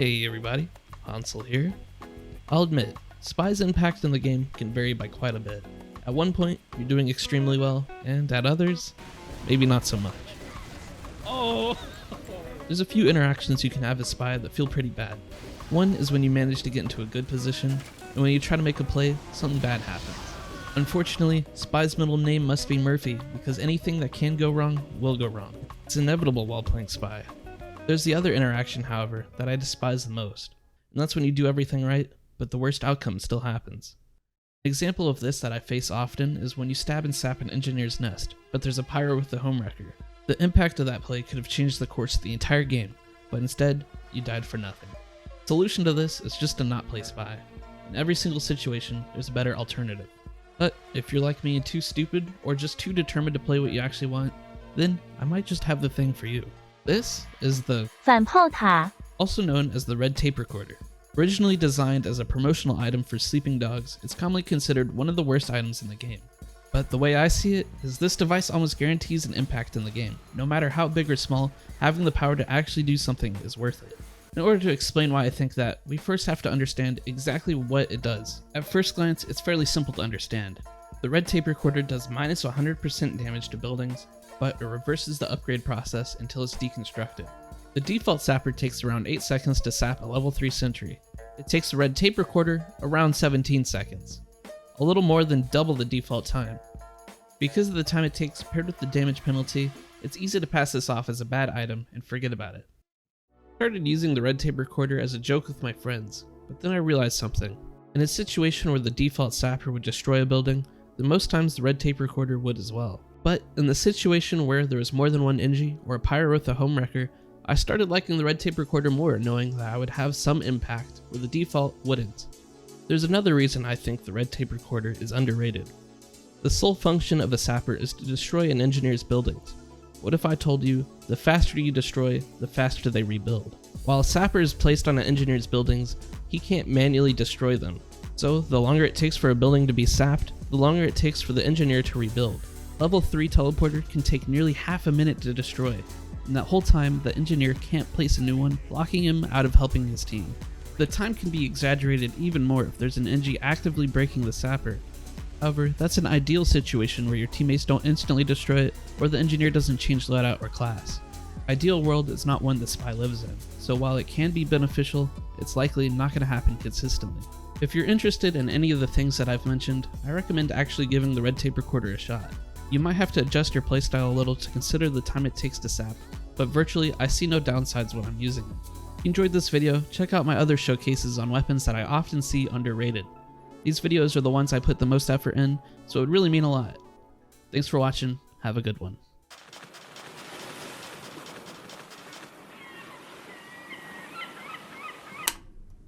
Hey everybody, Hawnsel here. I'll admit, Spy's impact in the game can vary by quite a bit. At one point, you're doing extremely well, and at others, maybe not so much. Oh! There's a few interactions you can have as Spy that feel pretty bad. One is when you manage to get into a good position, and when you try to make a play, something bad happens. Unfortunately, Spy's middle name must be Murphy, because anything that can go wrong will go wrong. It's inevitable while playing Spy. There's the other interaction, however, that I despise the most, and that's when you do everything right, but the worst outcome still happens. An example of this that I face often is when you stab and sap an engineer's nest, but there's a pyro with the homewrecker. The impact of that play could have changed the course of the entire game, but instead, you died for nothing. The solution to this is just to not play Spy. In every single situation, there's a better alternative. But if you're like me and too stupid, or just too determined to play what you actually want, then I might just have the thing for you. This is the 反炮塔 also known as the red tape recorder. Originally designed as a promotional item for sleeping dogs, it's commonly considered one of the worst items in the game. But the way I see it is this device almost guarantees an impact in the game. No matter how big or small, having the power to actually do something is worth it. In order to explain why I think that, we first have to understand exactly what it does. At first glance, it's fairly simple to understand. The red tape recorder does minus 100% damage to buildings, but it reverses the upgrade process until it's deconstructed. The default sapper takes around 8 seconds to sap a level 3 sentry. It takes the red tape recorder around 17 seconds. A little more than double the default time. Because of the time it takes paired with the damage penalty, it's easy to pass this off as a bad item and forget about it. I started using the red tape recorder as a joke with my friends, but then I realized something. In a situation where the default sapper would destroy a building, then most times the red tape recorder would as well. But in the situation where there was more than one Engie or a pyro with a homewrecker, I started liking the red tape recorder more, knowing that I would have some impact where the default wouldn't. There's another reason I think the red tape recorder is underrated. The sole function of a sapper is to destroy an engineer's buildings. What if I told you, the faster you destroy, the faster they rebuild? While a sapper is placed on an engineer's buildings, he can't manually destroy them. So the longer it takes for a building to be sapped, the longer it takes for the engineer to rebuild. Level 3 teleporter can take nearly half a minute to destroy, and that whole time the engineer can't place a new one, blocking him out of helping his team. The time can be exaggerated even more if there's an Engie actively breaking the sapper. However, that's an ideal situation where your teammates don't instantly destroy it, or the engineer doesn't change loadout or class. Ideal world is not one that Spy lives in, so while it can be beneficial, it's likely not going to happen consistently. If you're interested in any of the things that I've mentioned, I recommend actually giving the red tape recorder a shot. You might have to adjust your playstyle a little to consider the time it takes to sap, but virtually I see no downsides when I'm using it. If you enjoyed this video, check out my other showcases on weapons that I often see underrated. These videos are the ones I put the most effort in, so it would really mean a lot. Thanks for watching, have a good one.